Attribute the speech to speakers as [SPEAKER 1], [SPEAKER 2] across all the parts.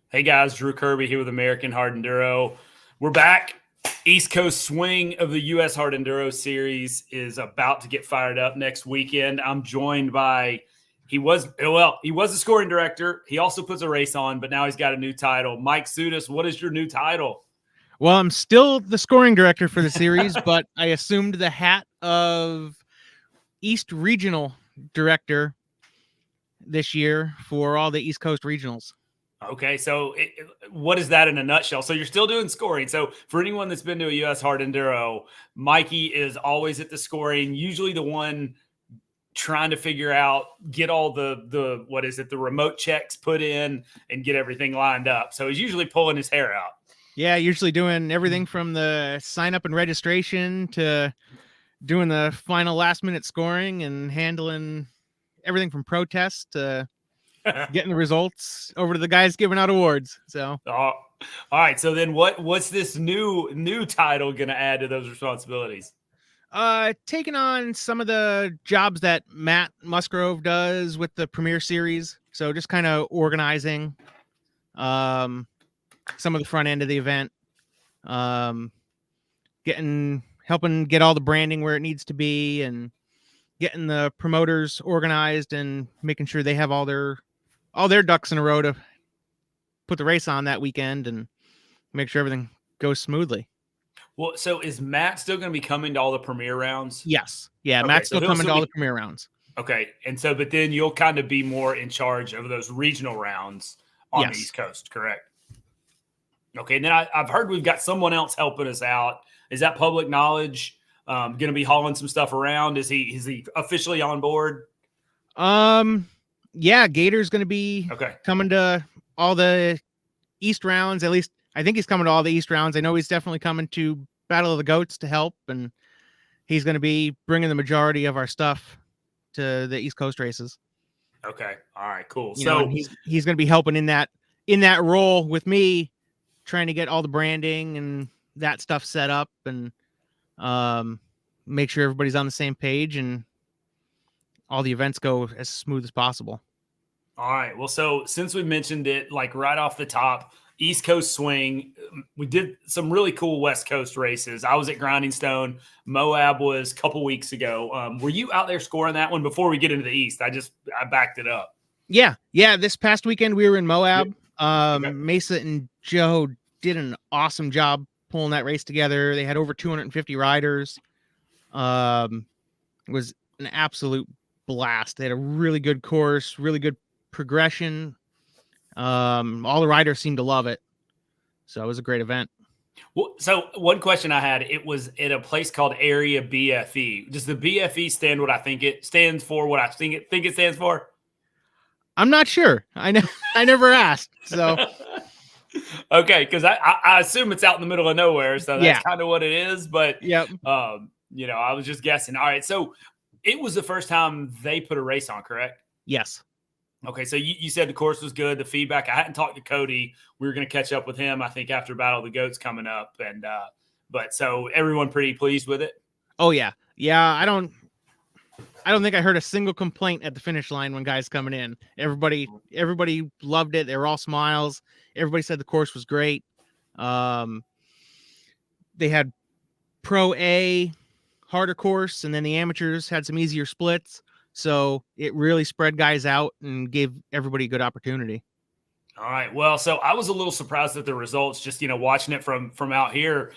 [SPEAKER 1] Hey guys, Drew Kirby here with American Hard Enduro. We're back. East Coast swing of the U.S. Hard Enduro Series is about to get fired up next weekend. I'm joined by he was a scoring director. He also puts a race on, but now he's got a new title. Mike Soudas, what is your new title?
[SPEAKER 2] Well, I'm still the scoring director for the series, but I assumed the hat of East Regional Director this year for all the East Coast regionals.
[SPEAKER 1] Okay, so what is that in a nutshell? So you're still doing scoring. So for anyone that's been to a U.S. Hard Enduro, Mikey is always at the scoring, usually the one trying to figure out, get all the remote checks put in and get everything lined up. So he's usually pulling his hair out.
[SPEAKER 2] Yeah, usually doing everything from the sign up and registration to doing the final last minute scoring and handling everything from protests to getting the results over to the guys giving out awards. So
[SPEAKER 1] all right. So then what's this new title going to add to those responsibilities?
[SPEAKER 2] Taking on some of the jobs that Matt Musgrove does with the Premier Series. So just kind of organizing some of the front end of the event, helping get all the branding where it needs to be, and getting the promoters organized and making sure they have all their ducks in a row to put the race on that weekend and make sure everything goes smoothly.
[SPEAKER 1] Well, so is Matt still going to be coming to all the Premier rounds?
[SPEAKER 2] Yes. Yeah, okay, Matt's still coming to all the Premier rounds.
[SPEAKER 1] Okay. And so, but then you'll kind of be more in charge of those regional rounds on the East Coast, correct? Okay. And then I've heard we've got someone else helping us out. Is that public knowledge? Going to be hauling some stuff around? Is he officially on board?
[SPEAKER 2] Yeah, Gator's going to be coming to all the East rounds. At least I think he's coming to all the East rounds. I know he's definitely coming to Battle of the Goats to help, and he's going to be bringing the majority of our stuff to the East Coast races.
[SPEAKER 1] Okay. All right, cool.
[SPEAKER 2] So he's going to be helping in that role with me, trying to get all the branding and that stuff set up and make sure everybody's on the same page and all the events go as smooth as possible.
[SPEAKER 1] All right. Well, so since we mentioned it, like right off the top, East Coast swing, we did some really cool West Coast races. I was at Grinding Stone. Moab was a couple weeks ago. Were you out there scoring that one before we get into the East? I backed it up.
[SPEAKER 2] Yeah. This past weekend we were in Moab. Mesa and Joe did an awesome job pulling that race together. They had over 250 riders. It was an absolute blast. They had a really good course, really good progression. All the riders seemed to love it. So it was a great event.
[SPEAKER 1] Well, so one question I had, it was at a place called Area BFE. Does the BFE stand what I think it stands for, what I think it stands for?
[SPEAKER 2] I'm not sure. I never asked. So
[SPEAKER 1] okay, because I assume it's out in the middle of nowhere, so that's kind of what it is. But I was just guessing. All right, so it was the first time they put a race on, correct?
[SPEAKER 2] Yes.
[SPEAKER 1] Okay, so you said the course was good, the feedback. I hadn't talked to Cody. We were going to catch up with him, I think, after Battle of the Goats coming up. And but so everyone pretty pleased with it?
[SPEAKER 2] Oh, yeah. Yeah, I don't think I heard a single complaint at the finish line when guys coming in. Everybody loved it. They were all smiles. Everybody said the course was great. They had Pro A, harder course, and then the amateurs had some easier splits. So it really spread guys out and gave everybody a good opportunity.
[SPEAKER 1] All right. Well, so I was a little surprised at the results, just, watching it from out here.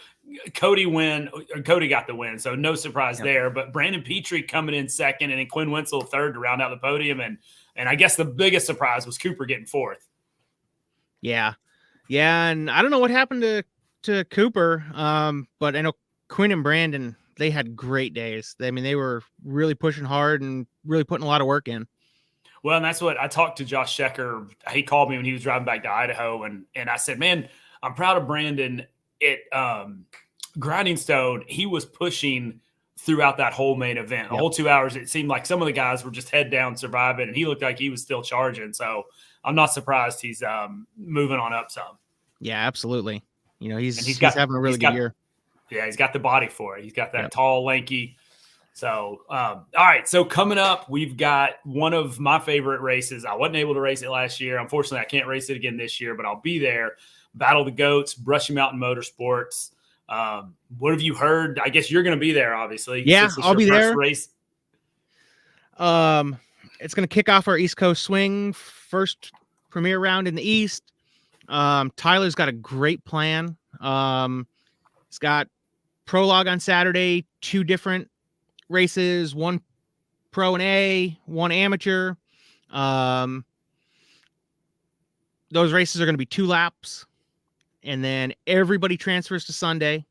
[SPEAKER 1] Cody got the win, so no surprise there. But Brandon Petrie coming in second and then Quinn Wenzel third to round out the podium. And I guess the biggest surprise was Cooper getting fourth.
[SPEAKER 2] Yeah. And I don't know what happened to Cooper, but I know Quinn and Brandon, they had great days. I mean, they were really pushing hard and really putting a lot of work in.
[SPEAKER 1] Well, and that's what I talked to Josh Shecker. He called me when he was driving back to Idaho. And I said, man, I'm proud of Brandon at Grinding Stone. He was pushing throughout that whole main event. The whole 2 hours, it seemed like some of the guys were just head down surviving, and he looked like he was still charging. So I'm not surprised he's moving on up some.
[SPEAKER 2] Yeah, absolutely. He's having a really good year.
[SPEAKER 1] Yeah, he's got the body for it. He's got that tall, lanky, So, all right. So coming up, we've got one of my favorite races. I wasn't able to race it last year. Unfortunately, I can't race it again this year, but I'll be there. Battle of the Goats, Brushy Mountain Motorsports. What have you heard? I guess you're going to be there, obviously.
[SPEAKER 2] Yeah, I'll be there.
[SPEAKER 1] Race.
[SPEAKER 2] It's going to kick off our East Coast swing, first premier round in the East. Tyler's got a great plan. He's got prologue on Saturday, 2 different races, 1 pro and A, 1 amateur. Those races are going to be 2 laps, and then everybody transfers to Sunday.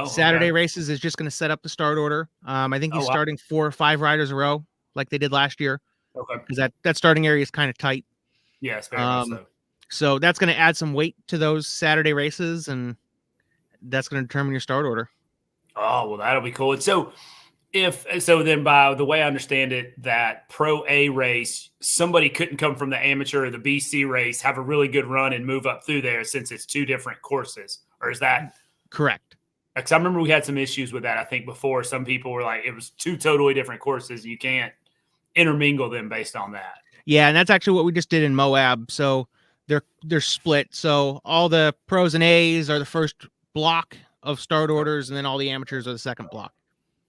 [SPEAKER 2] Saturday races is just going to set up the start order. I think he's starting 4 or 5 riders a row like they did last year.
[SPEAKER 1] Okay.
[SPEAKER 2] Because that starting area is kind of tight.
[SPEAKER 1] Yes, very much so.
[SPEAKER 2] So that's going to add some weight to those Saturday races, and that's going to determine your start order.
[SPEAKER 1] Oh, well, that'll be cool. And so then by the way I understand it, that Pro A race, somebody couldn't come from the amateur or the BC race, have a really good run and move up through there since it's 2 different courses. Or is that
[SPEAKER 2] correct?
[SPEAKER 1] Because I remember we had some issues with that, I think, before. Some people were like, it was 2 totally different courses. And you can't intermingle them based on that.
[SPEAKER 2] Yeah, and that's actually what we just did in Moab. So they're split. So all the pros and A's are the first block of start orders, and then all the amateurs are the second block.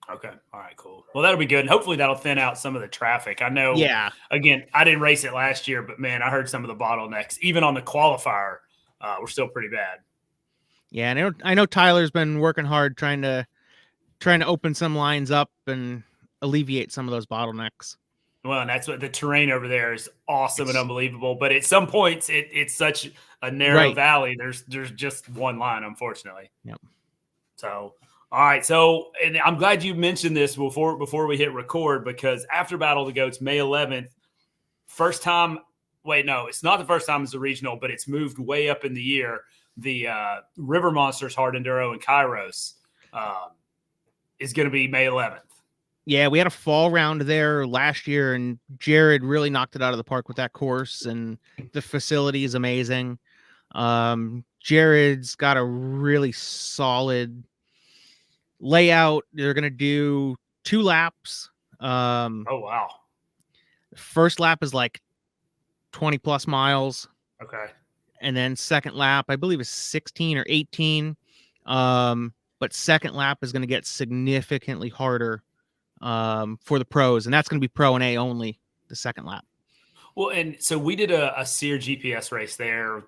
[SPEAKER 1] Okay. All right, cool. Well, that'll be good. And hopefully that'll thin out some of the traffic. I know, again, I didn't race it last year, but man, I heard some of the bottlenecks, even on the qualifier, were still pretty bad. Yeah,
[SPEAKER 2] and I know Tyler's been working hard trying to open some lines up and alleviate some of those bottlenecks.
[SPEAKER 1] Well, and that's what the terrain over there is awesome and unbelievable. But at some points, it's such a narrow valley. There's just one line, unfortunately.
[SPEAKER 2] Yep.
[SPEAKER 1] So, all right. So, and I'm glad you mentioned this before we hit record, because after Battle of the Goats, May 11th, first time. Wait, no, it's not the first time it's a regional, but it's moved way up in the year. The River Monsters Hard Enduro in Kairos is going to be May 11th.
[SPEAKER 2] Yeah, we had a fall round there last year, and Jared really knocked it out of the park with that course, and the facility is amazing. Jared's got a really solid layout. They're going to do 2 laps.
[SPEAKER 1] Oh, wow.
[SPEAKER 2] The first lap is like 20 plus miles.
[SPEAKER 1] Okay.
[SPEAKER 2] And then second lap, I believe, is 16 or 18. But second lap is going to get significantly harder for the pros, and that's going to be pro and A only the second lap.
[SPEAKER 1] Well, and so we did a SEER GPS race there,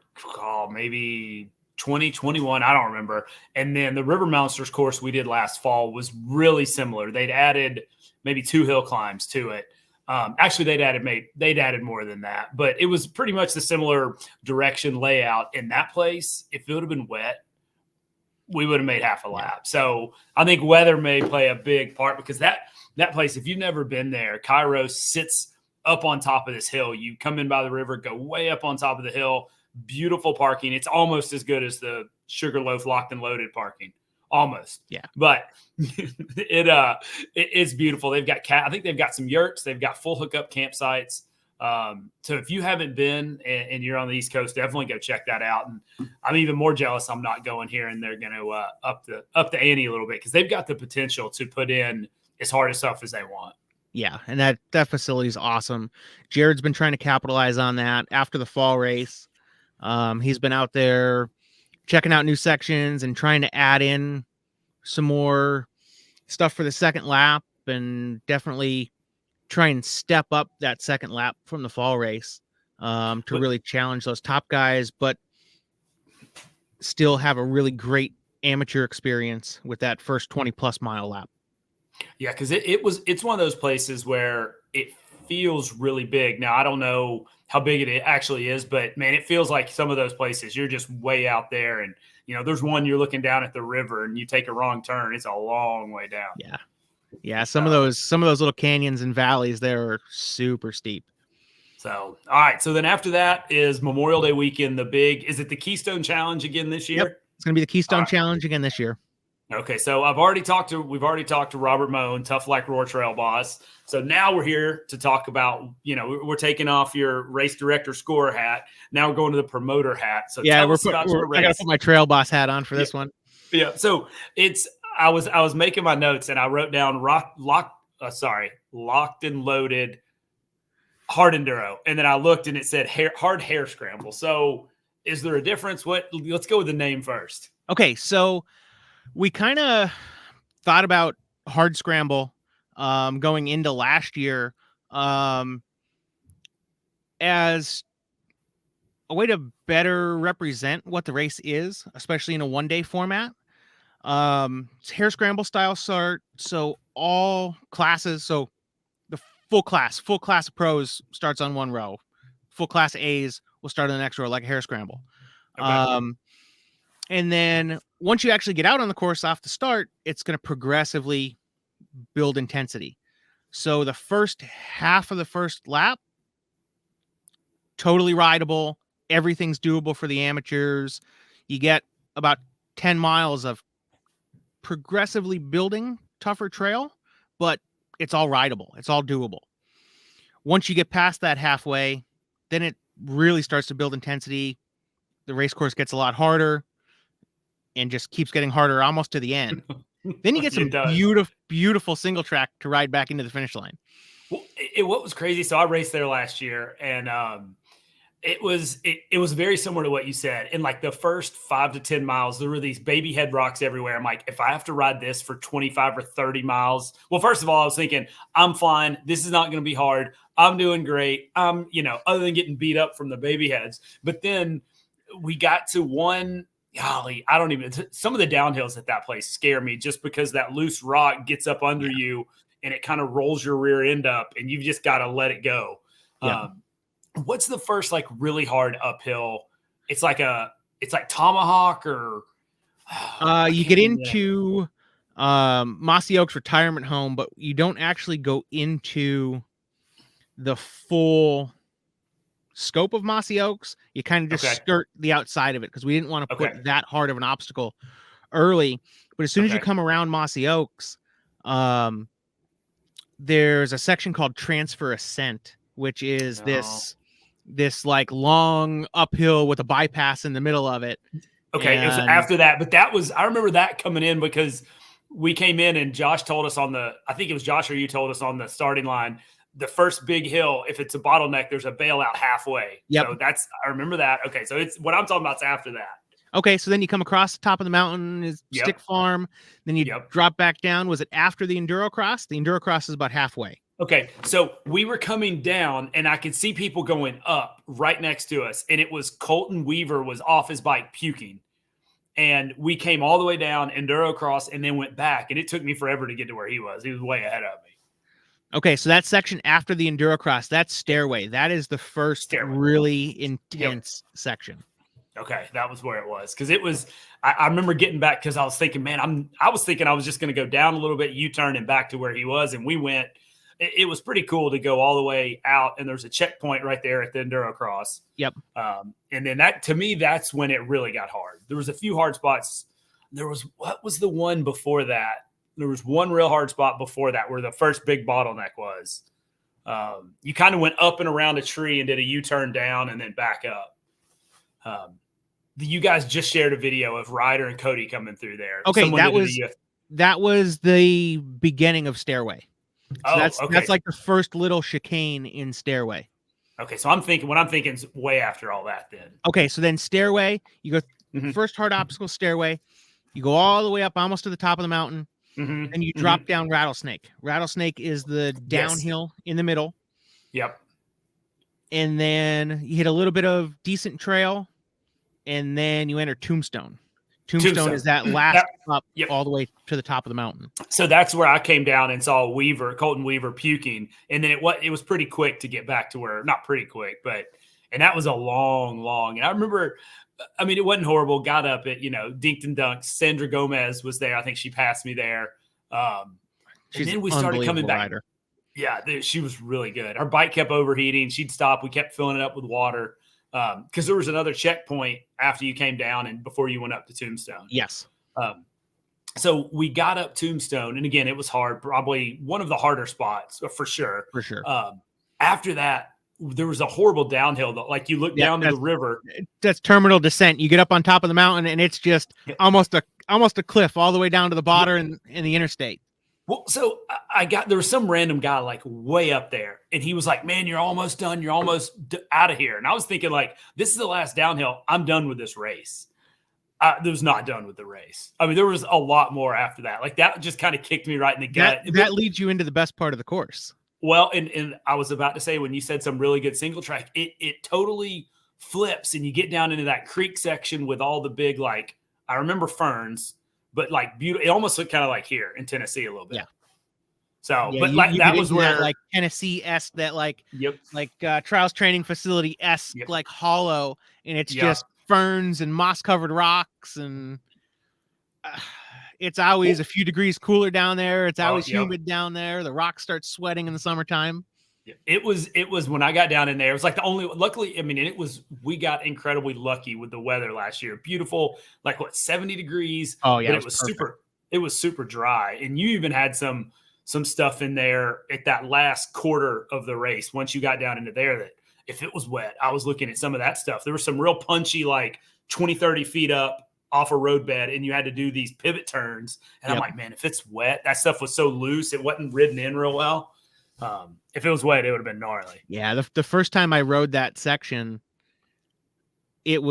[SPEAKER 1] maybe 2021, I don't remember. And then the River Monsters course we did last fall was really similar. They'd added maybe 2 hill climbs to it. Actually, they'd added more than that, but it was pretty much the similar direction layout in that place. If it would have been wet, we would have made half a lap. So I think weather may play a big part, because that place, if you've never been there, Kairos sits up on top of this hill. You come in by the river, go way up on top of the hill, beautiful parking. It's almost as good as the Sugarloaf Locked and Loaded parking. Almost.
[SPEAKER 2] Yeah.
[SPEAKER 1] But it's beautiful. I think they've got some yurts. They've got full hookup campsites. So if you haven't been and you're on the East Coast, definitely go check that out. And I'm even more jealous I'm not going here, and they're going to up the ante a little bit, because they've got the potential to put in as hard of stuff as they want.
[SPEAKER 2] Yeah, and that facility is awesome. Jared's been trying to capitalize on that after the fall race. He's been out there checking out new sections and trying to add in some more stuff for the second lap, and definitely try and step up that second lap from the fall race to really challenge those top guys, but still have a really great amateur experience with that first 20 plus mile lap.
[SPEAKER 1] Yeah, because it's one of those places where it feels really big. Now, I don't know how big it actually is, but man, it feels like some of those places you're just way out there, and there's one you're looking down at the river and you take a wrong turn, it's a long way down.
[SPEAKER 2] Yeah, some of those little canyons and valleys there are super steep.
[SPEAKER 1] So, all right. So then after that is Memorial Day weekend. Is it the Keystone Challenge again this year?
[SPEAKER 2] Yep. It's going to be the Keystone Challenge again this year.
[SPEAKER 1] Okay. So we've already talked to Robert Moan, Tough Like RORR trail boss. So now we're here to talk about, we're taking off your race director score hat. Now we're going to the promoter hat. So
[SPEAKER 2] yeah, I got to put my trail boss hat on for this one.
[SPEAKER 1] Yeah. So I was making my notes and I wrote down locked and loaded Hard Enduro. And then I looked and it said Hard Hair Scramble. So is there a difference? Let's go with the name first.
[SPEAKER 2] Okay. So we kind of thought about Hard Scramble going into last year as a way to better represent what the race is, especially in a one-day format. It's hair scramble style start, so all classes, so the full class of pros starts on one row. Full class A's will start on the next row, like a hair scramble.
[SPEAKER 1] Okay.
[SPEAKER 2] And then once you actually get out on the course off the start, it's going to progressively build intensity. So the first half of the first lap, totally rideable. Everything's doable for the amateurs. You get about 10 miles of progressively building tougher trail, but it's all rideable. It's all doable. Once you get past that halfway, then it really starts to build intensity. The race course gets a lot harder and just keeps getting harder almost to the end. Then you get some beautiful single track to ride back into the finish line.
[SPEAKER 1] Well, what was crazy, so I raced there last year, and it was very similar to what you said. In like the first 5 to 10 miles, there were these baby head rocks everywhere. I'm like, if I have to ride this for 25 or 30 miles, well, first of all, I was thinking, I'm fine. This is not going to be hard. I'm doing great. Other than getting beat up from the baby heads. But then we got to one, golly, some of the downhills at that place scare me just because that loose rock gets up under you and it kind of rolls your rear end up and you've just got to let it go.
[SPEAKER 2] Yeah.
[SPEAKER 1] What's the first like really hard uphill? It's like Tomahawk or
[SPEAKER 2] you get into Mossy Oaks retirement home, but you don't actually go into the full scope of Mossy Oaks. You kind of just skirt the outside of it because we didn't want to put that hard of an obstacle early. But as soon as you come around Mossy Oaks, there's a section called Transfer Ascent, which is this like long uphill with a bypass in the middle of it.
[SPEAKER 1] Okay, it was after that, but I remember that coming in because we came in and Josh told us I think it was Josh or you told us on the starting line, the first big hill, if it's a bottleneck, there's a bailout halfway.
[SPEAKER 2] Yep.
[SPEAKER 1] So I remember that. Okay, so it's what I'm talking about is after that.
[SPEAKER 2] Okay, so then you come across the top of the mountain is Stick Farm, then you drop back down. Was it after the Enduro Cross? The Enduro Cross is about halfway.
[SPEAKER 1] Okay, so we were coming down, and I could see people going up right next to us, and it was Colton Weaver was off his bike puking, and we came all the way down Enduro Cross and then went back, and it took me forever to get to where he was. He was way ahead of me.
[SPEAKER 2] Okay, so that section after the Enduro Cross, that's Stairway. That is the first really intense section.
[SPEAKER 1] Okay, that was where it was because it was. I remember getting back because I was thinking, man, I was thinking I was just going to go down a little bit, U-turn and back to where he was, and we went. It was pretty cool to go all the way out, and there's a checkpoint right there at the Enduro Cross.
[SPEAKER 2] Yep.
[SPEAKER 1] And then to me, that's when it really got hard. There was a few hard spots. What was the one before that? There was one real hard spot before that where the first big bottleneck was. You kind of went up and around a tree and did a U-turn down and then back up. You guys just shared a video of Ryder and Cody coming through there.
[SPEAKER 2] Okay, that was the beginning of Stairway. So that's like the first little chicane in Stairway.
[SPEAKER 1] Okay, so I'm thinking is way after all that then.
[SPEAKER 2] Okay, so then Stairway, you go first hard obstacle Stairway, you go all the way up almost to the top of the mountain, and you drop down Rattlesnake. Rattlesnake is the downhill in the middle.
[SPEAKER 1] Yep.
[SPEAKER 2] And then you hit a little bit of decent trail, and then you enter Tombstone. Tombstone is that last up all the way to the top of the mountain.
[SPEAKER 1] So that's where I came down and saw Colton Weaver puking. And then it was pretty quick to get back to where, not pretty quick, and that was a long, and I remember, it wasn't horrible. Got up at, dinked and dunked. Sandra Gomez was there. I think she passed me there. And then we started coming back.
[SPEAKER 2] Rider.
[SPEAKER 1] Yeah, she was really good. Our bike kept overheating. She'd stop. We kept filling it up with water. Because there was another checkpoint after you came down and before you went up to Tombstone.
[SPEAKER 2] Yes.
[SPEAKER 1] So we got up Tombstone, and again, it was hard. Probably one of the harder spots for sure.
[SPEAKER 2] For sure.
[SPEAKER 1] After that, there was a horrible downhill though. Like you look down to the river.
[SPEAKER 2] That's terminal descent. You get up on top of the mountain and it's just almost a cliff all the way down to the bottom in the interstate.
[SPEAKER 1] Well, so there was some random guy like way up there and he was like, man, you're almost done. You're almost out of here. And I was thinking like, this is the last downhill. I'm done with this race. I was not done with the race. I mean, there was a lot more after that. Like that just kind of kicked me right in the gut.
[SPEAKER 2] That leads you into the best part of the course.
[SPEAKER 1] Well, and I was about to say, when you said some really good single track, it totally flips and you get down into that creek section with all the big, like, I remember ferns, but like beautiful. It almost looked kind of like here in Tennessee a little bit.
[SPEAKER 2] Yeah.
[SPEAKER 1] So, but like that was where
[SPEAKER 2] that, like Tennessee-esque, that like trials training facility-esque, like hollow, and it's just ferns and moss-covered rocks, and it's always a few degrees cooler down there. It's always humid down there. The rocks start sweating in the summertime.
[SPEAKER 1] It was when I got down in there. It was like luckily, I mean, we got incredibly lucky with the weather last year. Beautiful, like 70 degrees.
[SPEAKER 2] Oh yeah,
[SPEAKER 1] but it was super dry. And you even had some stuff in there at that last quarter of the race. Once you got down into there, that if it was wet, I was looking at some of that stuff. There was some real punchy, like 20, 30 feet up off a roadbed, and you had to do these pivot turns. And I'm like, man, if it's wet, that stuff was so loose, it wasn't ridden in real well. If it was wet, it would have been gnarly.
[SPEAKER 2] Yeah, the first time I rode that section, it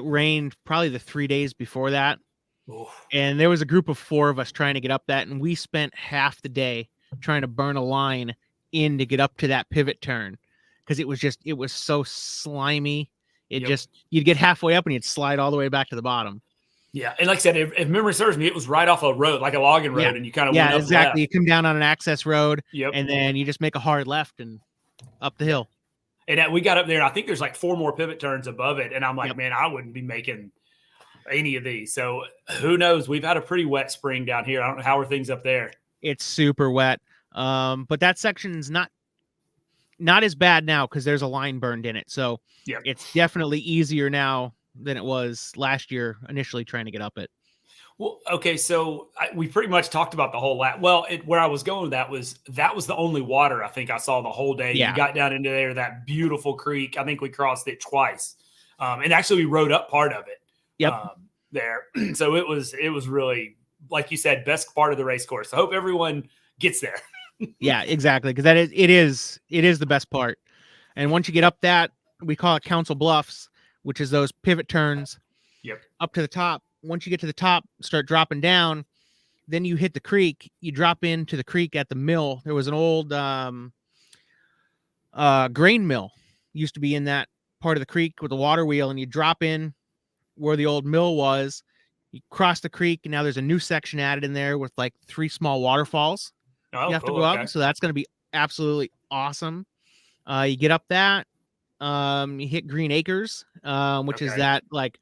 [SPEAKER 2] rained probably the 3 days before that. Oof. And there was a group of 4 of us trying to get up that, and we spent half the day trying to burn a line in to get up to that pivot turn, because it was so slimy. You'd get halfway up and you'd slide all the way back to the bottom.
[SPEAKER 1] Yeah, and like I said, if memory serves me, it was right off a road, like a logging road, and you kind of went up
[SPEAKER 2] exactly.
[SPEAKER 1] left.
[SPEAKER 2] You come down on an access road, and then you just make a hard left and up the hill.
[SPEAKER 1] And we got up there, and I think there's like 4 more pivot turns above it, and I'm like, man, I wouldn't be making any of these. So who knows? We've had a pretty wet spring down here. I don't know how are things up there.
[SPEAKER 2] It's super wet, but that section's not as bad now because there's a line burned in it. So it's definitely easier now than it was last year initially trying to get up it.
[SPEAKER 1] Well, okay, so we pretty much talked about the whole lap. Well, where I was going with that was the only water I think I saw the whole day. You got down into there, that beautiful creek. I think we crossed it twice, and actually we rode up part of it. There. So it was really, like you said, best part of the race course. I hope everyone gets there.
[SPEAKER 2] Yeah, exactly, because it is the best part. And once you get up that, we call it Council Bluffs, which is those pivot turns up to the top. Once you get to the top, start dropping down, then you hit the creek. You drop into the creek at the mill. There was an old grain mill used to be in that part of the creek with the water wheel, and you drop in where the old mill was. You cross the creek, and now there's a new section added in there with like 3 small waterfalls. You have to go up, so that's going to be absolutely awesome. You get up that. You hit Green Acres, which is that like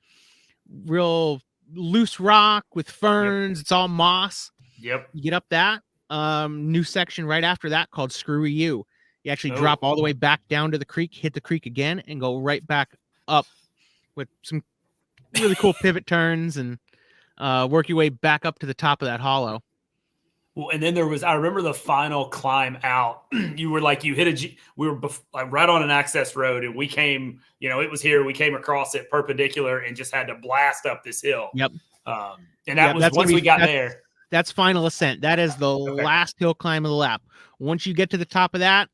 [SPEAKER 2] real loose rock with ferns. It's all moss. You get up that new section right after that called Screwy U. You actually drop all the way back down to the creek, hit the creek again, and go right back up with some really cool pivot turns and work your way back up to the top of that hollow.
[SPEAKER 1] Well, and then I remember the final climb out. You were like, we were right on an access road, and we came, it was here. We came across it perpendicular and just had to blast up this hill.
[SPEAKER 2] Yep.
[SPEAKER 1] And that was once we got there.
[SPEAKER 2] That's final ascent. That is the last hill climb of the lap. Once you get to the top of that,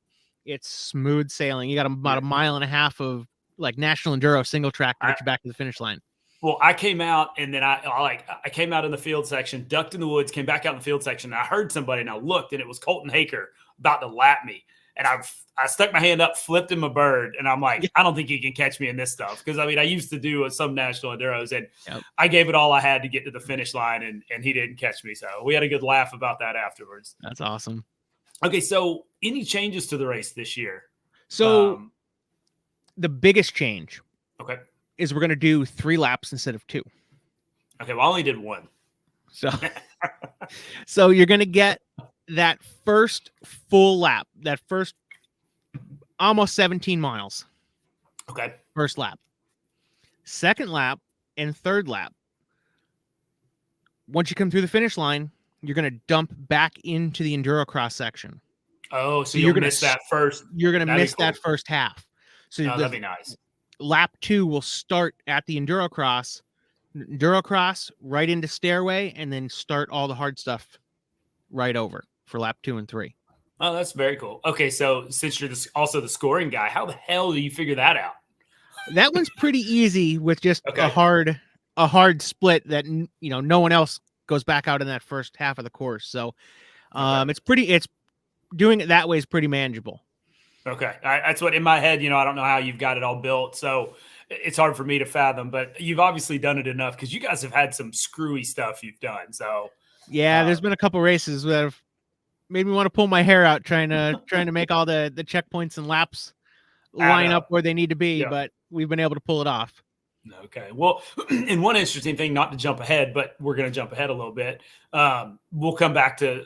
[SPEAKER 2] it's smooth sailing. You got about a mile and a half of like National Enduro single track to get you back to the finish line.
[SPEAKER 1] Well, I came out, and then I came out in the field section, ducked in the woods, came back out in the field section, and I heard somebody, and I looked, and it was Colton Haker about to lap me. And I stuck my hand up, flipped him a bird, and I'm like, I don't think he can catch me in this stuff. Because, I mean, I used to do some National Enduros, and I gave it all I had to get to the finish line, and he didn't catch me. So we had a good laugh about that afterwards.
[SPEAKER 2] That's awesome.
[SPEAKER 1] Okay, so any changes to the race this year?
[SPEAKER 2] So the biggest change is we're going to do 3 laps instead of 2.
[SPEAKER 1] Okay, well, I only did 1.
[SPEAKER 2] So you're going to get that first full lap, that first almost 17 miles.
[SPEAKER 1] Okay.
[SPEAKER 2] First lap. Second lap and third lap. Once you come through the finish line, you're going to dump back into the Enduro Cross section.
[SPEAKER 1] Oh, so
[SPEAKER 2] So you're
[SPEAKER 1] you'll
[SPEAKER 2] gonna
[SPEAKER 1] miss that first.
[SPEAKER 2] you're gonna
[SPEAKER 1] That'd be
[SPEAKER 2] miss that
[SPEAKER 1] cool.
[SPEAKER 2] first half. So
[SPEAKER 1] Oh, that'd
[SPEAKER 2] the
[SPEAKER 1] be nice.
[SPEAKER 2] lap 2 will start at the Endurocross right into Stairway, and then start all the hard stuff right over for lap 2 and 3.
[SPEAKER 1] Oh, that's very cool. Okay, so since you're also the scoring guy, how the hell do you figure that out?
[SPEAKER 2] That one's pretty easy with just
[SPEAKER 1] Okay.
[SPEAKER 2] a hard split that no one else goes back out in that first half of the course. So
[SPEAKER 1] Okay.
[SPEAKER 2] it's doing it that way is pretty manageable.
[SPEAKER 1] Okay. That's what in my head, I don't know how you've got it all built. So it's hard for me to fathom, but you've obviously done it enough because you guys have had some screwy stuff you've done. So,
[SPEAKER 2] Yeah, there's been a couple races that have made me want to pull my hair out trying to make all the checkpoints and laps line up where they need to be,
[SPEAKER 1] yeah.
[SPEAKER 2] but we've been able to pull it off.
[SPEAKER 1] Okay. Well, and one interesting thing, not to jump ahead, but we're going to jump ahead a little bit. We'll come back to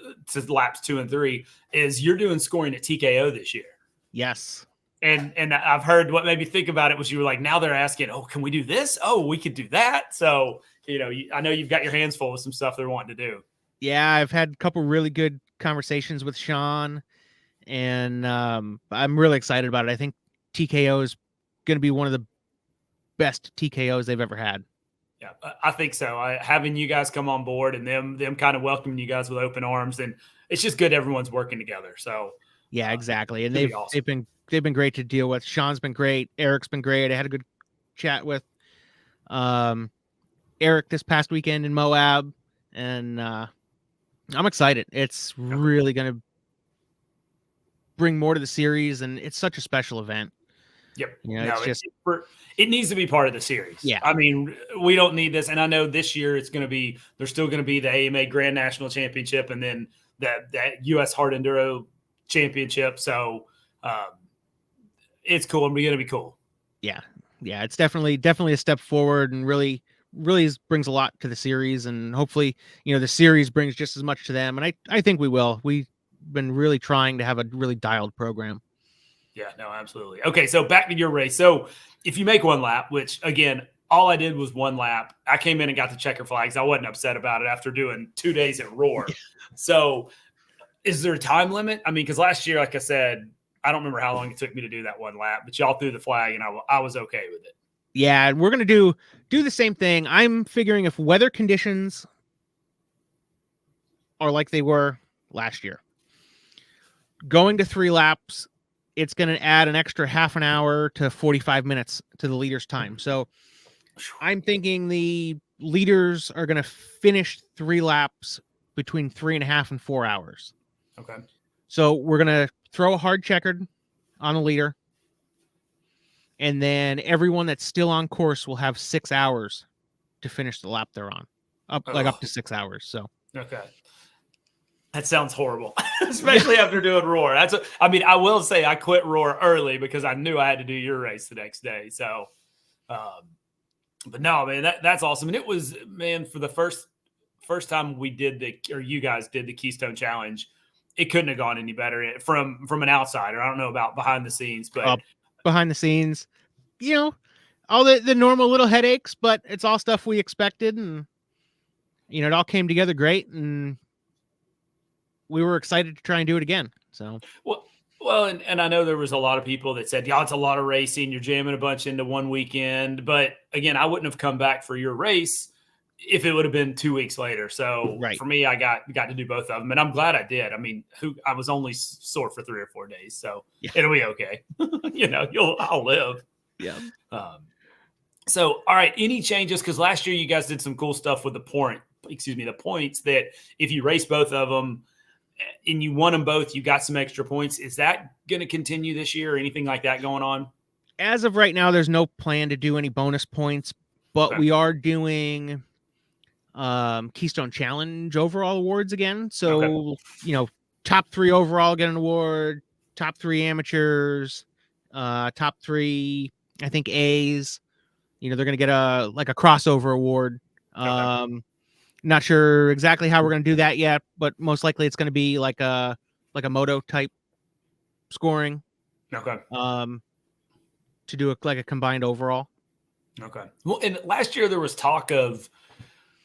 [SPEAKER 1] laps 2 and 3. Is you're doing scoring at TKO this year?
[SPEAKER 2] Yes.
[SPEAKER 1] And I've heard what made me think about it was you were like, now they're asking, oh, can we do this? Oh, we could do that. So I know you've got your hands full with some stuff they're wanting to do.
[SPEAKER 2] Yeah, I've had a couple really good conversations with Sean, and I'm really excited about it. I think TKO is going to be one of the best TKOs they've ever had.
[SPEAKER 1] Yeah, I think so. Having you guys come on board and them kind of welcoming you guys with open arms, and it's just good everyone's working together. So
[SPEAKER 2] yeah, exactly. And
[SPEAKER 1] awesome.
[SPEAKER 2] they've been great to deal with. Sean's been great. Eric's been great. I had a good chat with Eric this past weekend in Moab, and I'm excited. It's really going to bring more to the series, and it's such a special event.
[SPEAKER 1] Yep.
[SPEAKER 2] It's just
[SPEAKER 1] it needs to be part of the series.
[SPEAKER 2] Yeah.
[SPEAKER 1] I mean, we don't need this. And I know this year there's still going to be the AMA Grand National Championship and then that US Hard Enduro Championship. So it's cool and we're going to be cool.
[SPEAKER 2] Yeah. Yeah. It's definitely a step forward and really brings a lot to the series. And hopefully, the series brings just as much to them. And I think we will. We've been really trying to have a really dialed program.
[SPEAKER 1] Yeah, no, absolutely. Okay, so back to your race. So if you make one lap, which again, all I did was one lap, I came in and got the checker flags. I wasn't upset about it after doing 2 days at RORR. So is there a time limit? I mean, because last year, like I said, I don't remember how long it took me to do that one lap, but y'all threw the flag and I was okay with it.
[SPEAKER 2] Yeah, we're going to do the same thing. I'm figuring if weather conditions are like they were last year, going to 3 laps, it's going to add an extra half an hour to 45 minutes to the leaders' time. So I'm thinking the leaders are going to finish 3 laps between 3.5 and 4 hours.
[SPEAKER 1] Okay.
[SPEAKER 2] So we're going to throw a hard checkered on the leader. And then everyone that's still on course will have 6 hours to finish the lap they're on. Up to 6 hours. So
[SPEAKER 1] okay. That sounds horrible, especially after doing RORR. I will say I quit RORR early because I knew I had to do your race the next day. So, but no, man, that's awesome. And it was, man, for the first time you guys did the Keystone Challenge, it couldn't have gone any better from an outsider. I don't know about behind the scenes, but
[SPEAKER 2] behind the scenes, all the normal little headaches, but it's all stuff we expected, and it all came together great, and we were excited to try and do it again. So
[SPEAKER 1] well, and I know there was a lot of people that said, "Yeah, it's a lot of racing. You're jamming a bunch into one weekend." But again, I wouldn't have come back for your race if it would have been 2 weeks later. So for me, I got to do both of them, and I'm glad I did. I mean, I was only sore for 3 or 4 days, so it'll be okay. I'll live.
[SPEAKER 2] Yeah.
[SPEAKER 1] So, all right, any changes? Because last year you guys did some cool stuff with the points that if you race both of them and you won them both, you got some extra points. Is that going to continue this year or anything like that going on?
[SPEAKER 2] As of right now, there's no plan to do any bonus points, but we are doing Keystone Challenge overall awards again. So, top 3 overall get an award, top 3 amateurs, top 3, I think A's, they're going to get a crossover award. Not sure exactly how we're going to do that yet, but most likely it's going to be like a moto type scoring.
[SPEAKER 1] Okay.
[SPEAKER 2] To do a combined overall.
[SPEAKER 1] Okay. Well, and last year there was talk of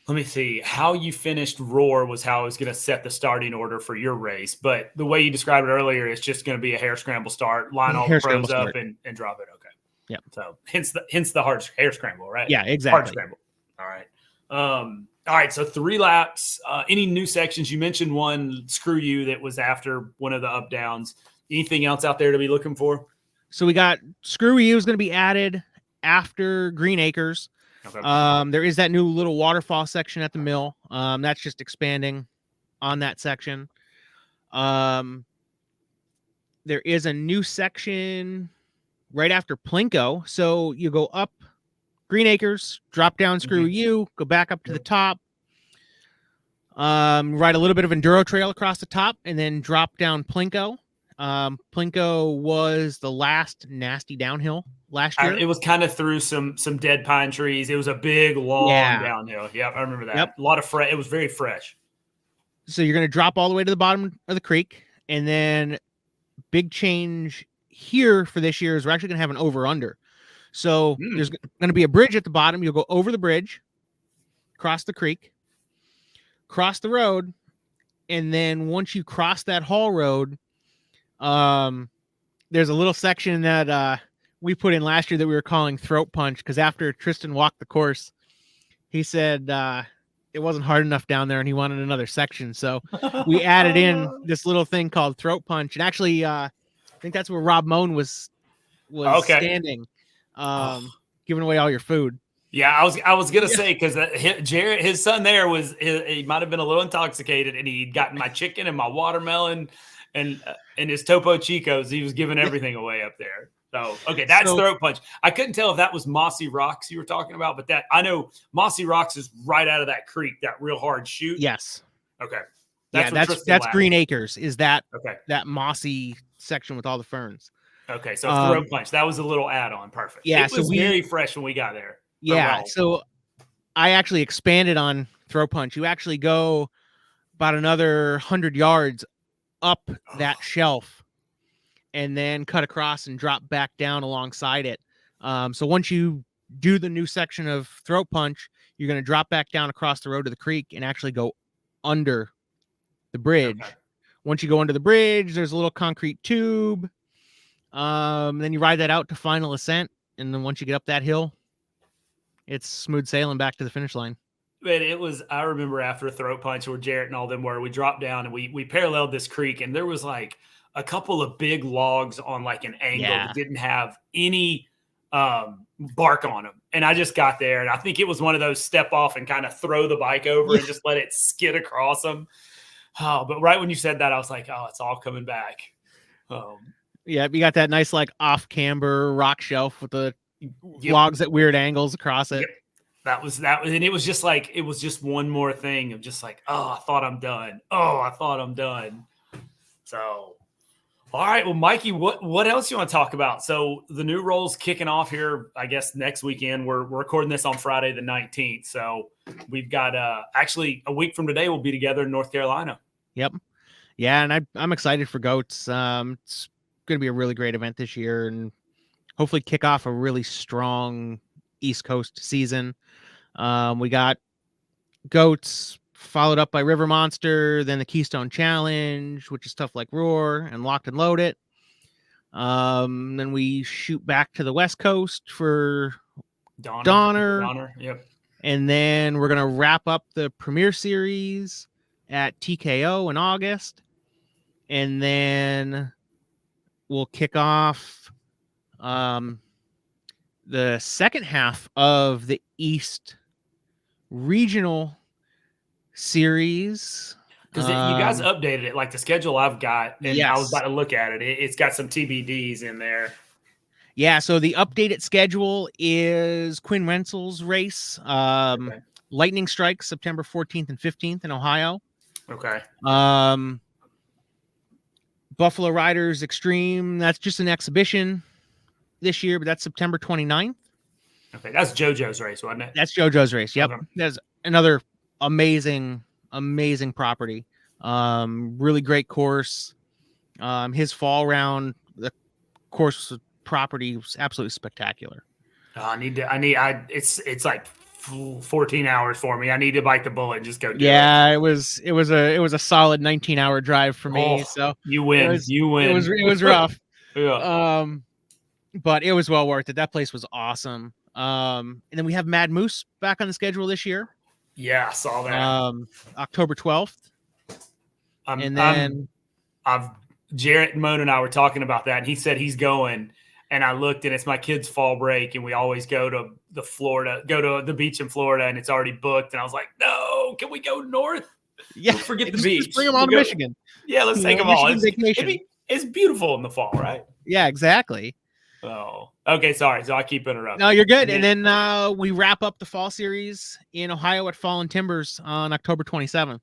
[SPEAKER 1] Let me see. How you finished RORR was how I was going to set the starting order for your race. But the way you described it earlier, it's just going to be a hair scramble start, line all the
[SPEAKER 2] Hair
[SPEAKER 1] pros
[SPEAKER 2] scramble
[SPEAKER 1] up
[SPEAKER 2] start.
[SPEAKER 1] and drop it. Okay.
[SPEAKER 2] Yep.
[SPEAKER 1] So hence the hard hair scramble, right?
[SPEAKER 2] Yeah, exactly.
[SPEAKER 1] Hard scramble. All right. All right. So 3 laps. Any new sections? You mentioned one, Screw You, that was after one of the up downs. Anything else out there to be looking for?
[SPEAKER 2] So we got Screw You is going to be added after Green Acres.
[SPEAKER 1] Okay.
[SPEAKER 2] There is that new little waterfall section at the mill. That's just expanding on that section. There is a new section right after Plinko. So you go up Green Acres, drop down Screw You, go back up to the top, ride a little bit of enduro trail across the top, and then drop down Plinko. Plinko was the last nasty downhill last year.
[SPEAKER 1] It was kind of through some dead pine trees. It was a big, long downhill. Yep, I remember that.
[SPEAKER 2] Yep.
[SPEAKER 1] A lot of fresh. It was very fresh.
[SPEAKER 2] So you're going to drop all the way to the bottom of the creek, and then big change here for this year is we're actually going to have an over-under. So there's going to be a bridge at the bottom. You'll go over the bridge, cross the creek, cross the road, and then once you cross that haul road, there's a little section that we put in last year that we were calling throat punch, because after Tristan walked the course, he said it wasn't hard enough down there and he wanted another section. So we added in this little thing called throat punch. And actually, I think that's where Rob Moan was standing, giving away all your food.
[SPEAKER 1] Yeah, I was gonna say, because Jarrett, his son there, he might have been a little intoxicated, and he'd gotten my chicken and my watermelon and his Topo Chicos. He was giving everything away up there. So okay, that's throat punch. I couldn't tell if that was Mossy Rocks you were talking about, but that I know Mossy Rocks is right out of that creek, that real hard chute.
[SPEAKER 2] Yes.
[SPEAKER 1] Okay.
[SPEAKER 2] That's Green Acres. Is that that mossy section with all the ferns?
[SPEAKER 1] Okay, so throat punch. That was a little add-on. Perfect.
[SPEAKER 2] Yeah,
[SPEAKER 1] it was very fresh when we got there.
[SPEAKER 2] Yeah, so I actually expanded on throat punch. You actually go about another 100 yards up that shelf and then cut across and drop back down alongside it. So once you do the new section of throat punch, you're going to drop back down across the road to the creek and actually go under the bridge. Okay. Once you go under the bridge, there's a little concrete tube. Then you ride that out to final ascent. And then once you get up that hill, it's smooth sailing back to the finish line.
[SPEAKER 1] But I remember after a throat punch where Jarrett and all them were, we dropped down and we paralleled this creek, and there was like a couple of big logs on like an angle that didn't have any bark on them. And I just got there, and I think it was one of those step off and kind of throw the bike over and just let it skid across them. Oh, but right when you said that, I was like, oh, it's all coming back.
[SPEAKER 2] Yeah, you got that nice like off camber rock shelf with the logs at weird angles across it.
[SPEAKER 1] Yep. That was, and it was just one more thing of just like, oh, I thought I'm done. So, all right, well, Mikey, what else you want to talk about? So the new roll's kicking off here, I guess next weekend. We're recording this on Friday the 19th, so we've got actually a week from today we'll be together in North Carolina.
[SPEAKER 2] Yep, yeah, and I'm excited for goats. It's going to be a really great event this year, and hopefully kick off a really strong East Coast season. We got goats followed up by River Monster, then the Keystone Challenge, which is stuff like RORR and Locked and Load It. Then we shoot back to the West Coast for Donner.
[SPEAKER 1] Yep.
[SPEAKER 2] And then we're going to wrap up the Premier Series at TKO in August. And then we'll kick off the second half of the East Regional Series.
[SPEAKER 1] Because you guys updated it, like the schedule I've got, and I was about to look at it. It's got some TBDs in there.
[SPEAKER 2] Yeah, so the updated schedule is Quinn Rensel's race. Lightning Strikes September 14th and 15th in Ohio.
[SPEAKER 1] Okay.
[SPEAKER 2] Buffalo Riders Extreme, that's just an exhibition this year, but that's September 29th.
[SPEAKER 1] Okay, that's JoJo's race, wasn't it?
[SPEAKER 2] That's JoJo's race, yep.
[SPEAKER 1] Okay.
[SPEAKER 2] That's another amazing property. Really great course. His fall round, the course property was absolutely spectacular.
[SPEAKER 1] It's like 14 hours for me. I need to bite the bullet and just go do it.
[SPEAKER 2] Yeah, it was a solid 19-hour drive for me. So
[SPEAKER 1] you win.
[SPEAKER 2] It was rough.
[SPEAKER 1] Yeah.
[SPEAKER 2] But it was well worth it. That place was awesome. And then we have Mad Moose back on the schedule this year.
[SPEAKER 1] Yeah, I saw that.
[SPEAKER 2] October 12th.
[SPEAKER 1] Jarrett and Mona and I were talking about that, and he said he's going. And I looked, and it's my kids' fall break, and we always go to the beach in Florida, and it's already booked. And I was like, no, can we go north?
[SPEAKER 2] Yeah,
[SPEAKER 1] don't forget the beach.
[SPEAKER 2] Just bring them all to Michigan.
[SPEAKER 1] Yeah, let's take them all. It's beautiful in the fall, right?
[SPEAKER 2] Yeah, exactly.
[SPEAKER 1] Oh, okay. Sorry. So I keep interrupting.
[SPEAKER 2] No, you're good. And then we wrap up the fall series in Ohio at Fallen Timbers on October 27th.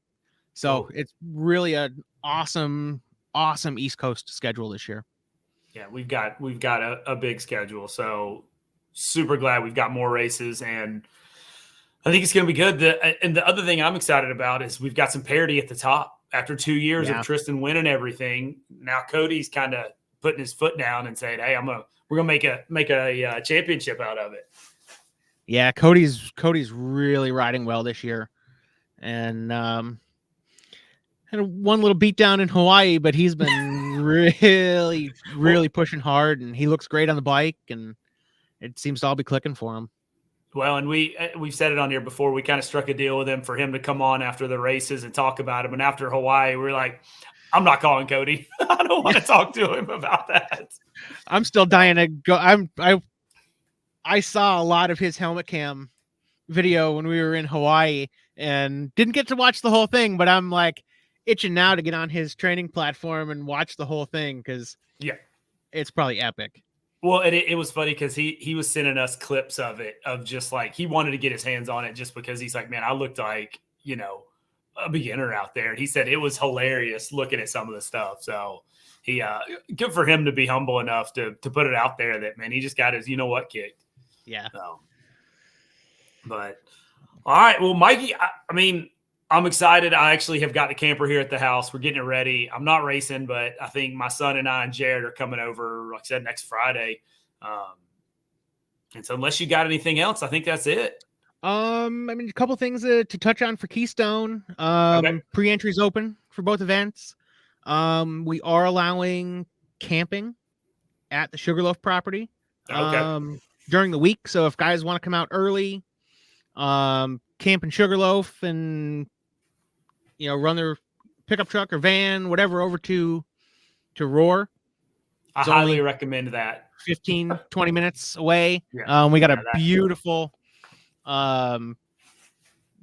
[SPEAKER 2] So it's really an awesome East Coast schedule this year.
[SPEAKER 1] Yeah, we've got a big schedule. So super glad we've got more races, and I think it's going to be good. And the other thing I'm excited about is we've got some parity at the top after 2 years of Tristan winning everything. Now Cody's kind of putting his foot down and saying, "Hey, we're gonna make a championship out of it."
[SPEAKER 2] Yeah, Cody's really riding well this year, and had one little beat down in Hawaii, but he's been really pushing hard, and he looks great on the bike, and it seems to all be clicking for him.
[SPEAKER 1] Well, and we've said it on here before. We kind of struck a deal with him for him to come on after the races and talk about him. And after Hawaii, we were like, I'm not calling Cody. I don't want to talk to him about that.
[SPEAKER 2] I'm still dying to go. I saw a lot of his helmet cam video when we were in Hawaii and didn't get to watch the whole thing, but I'm like itching now to get on his training platform and watch the whole thing because it's probably epic.
[SPEAKER 1] Well, it was funny because he was sending us clips of it, of just like he wanted to get his hands on it just because he's like, man, I looked like, a beginner out there. And he said it was hilarious looking at some of the stuff. So he good for him to be humble enough to put it out there that, man, he just got his kicked.
[SPEAKER 2] Yeah.
[SPEAKER 1] So, but all right. Well, Mikey, I'm excited. I actually have got the camper here at the house. We're getting it ready. I'm not racing, but I think my son and I and Jared are coming over, like I said, next Friday. And so unless you got anything else, I think that's it.
[SPEAKER 2] A couple things to touch on for Keystone. Pre-entry's open for both events. We are allowing camping at the Sugarloaf property during the week. So if guys want to come out early, camp in Sugarloaf and run their pickup truck or van, whatever, over to RORR.
[SPEAKER 1] I highly recommend that.
[SPEAKER 2] 15, 20 minutes away.
[SPEAKER 1] Yeah.
[SPEAKER 2] We got a beautiful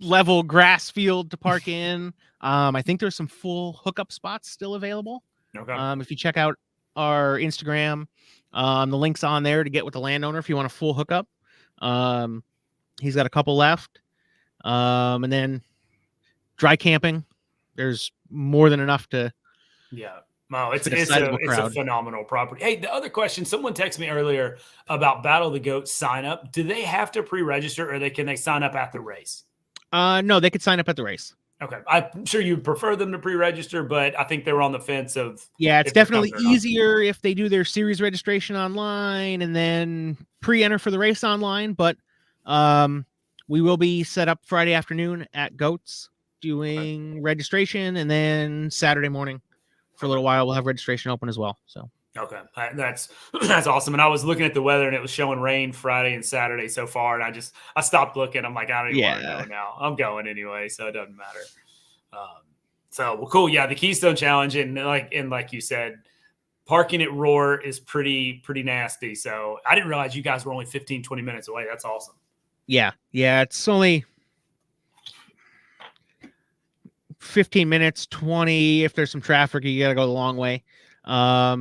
[SPEAKER 2] level grass field to park in. I think there's some full hookup spots still available.
[SPEAKER 1] Okay.
[SPEAKER 2] If you check out our Instagram, the link's on there to get with the landowner if you want a full hookup. He's got a couple left. And then dry camping, there's more than enough to.
[SPEAKER 1] Yeah. No, it's a phenomenal property. Hey, the other question, someone texted me earlier about Battle of the Goats sign up. Do they have to pre-register or can they sign up at the race?
[SPEAKER 2] No, they could sign up at the race.
[SPEAKER 1] Okay. I'm sure you prefer them to pre-register, but I think they were on the fence of.
[SPEAKER 2] Yeah, it's definitely easier if they do their series registration online and then pre-enter for the race online. But we will be set up Friday afternoon at Goats doing registration, and then Saturday morning for a little while we'll have registration open as well. So
[SPEAKER 1] okay, that's awesome. And I was looking at the weather and it was showing rain Friday and Saturday so far, and I stopped looking. I'm like, I don't even want to know now. I'm going anyway, so it doesn't matter. So cool. Yeah, the Keystone Challenge, and like you said, parking at RORR is pretty nasty. So I didn't realize you guys were only 15, 20 minutes away. That's awesome.
[SPEAKER 2] Yeah, it's only 15 minutes, 20. If there's some traffic, you got to go the long way.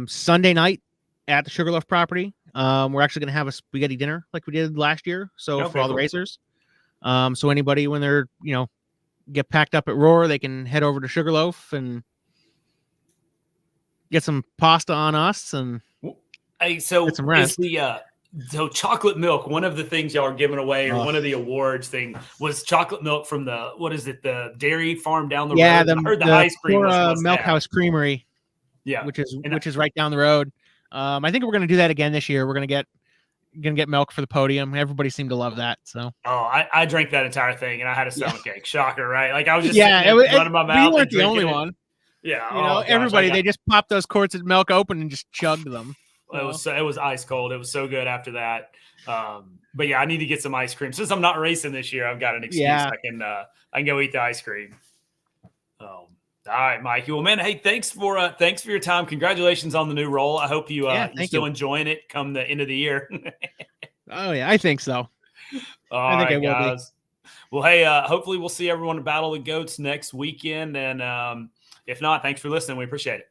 [SPEAKER 2] Sunday night at the Sugarloaf property, we're actually going to have a spaghetti dinner like we did last year. So for all the racers, so anybody when they're, get packed up at RORR, they can head over to Sugarloaf and get some pasta on us and
[SPEAKER 1] get some rest. So chocolate milk, one of the things y'all are giving away, or one of the awards thing, was chocolate milk from the dairy farm down the road?
[SPEAKER 2] Yeah,
[SPEAKER 1] I heard the ice cream
[SPEAKER 2] Milk House Creamery.
[SPEAKER 1] Yeah,
[SPEAKER 2] which is right down the road. I think we're going to do that again this year. We're going to get gonna get milk for the podium. Everybody seemed to love that. So
[SPEAKER 1] I drank that entire thing and I had a stomachache. Shocker, right? Like I was just
[SPEAKER 2] yeah,
[SPEAKER 1] sitting there running my mouth.
[SPEAKER 2] You weren't
[SPEAKER 1] and
[SPEAKER 2] the only
[SPEAKER 1] it.
[SPEAKER 2] one.
[SPEAKER 1] Yeah,
[SPEAKER 2] you know, everybody they just popped those quarts of milk open and just chugged them.
[SPEAKER 1] It was ice cold. It was so good after that. But yeah, I need to get some ice cream. Since I'm not racing this year, I've got an excuse. I can go eat the ice cream. All right, Mikey. Well, man, hey, thanks for your time. Congratulations on the new role. I hope you're still enjoying it come the end of the year.
[SPEAKER 2] Oh yeah, I think so.
[SPEAKER 1] All right, guys. Well, hey, hopefully we'll see everyone at Battle of the Goats next weekend. And if not, thanks for listening. We appreciate it.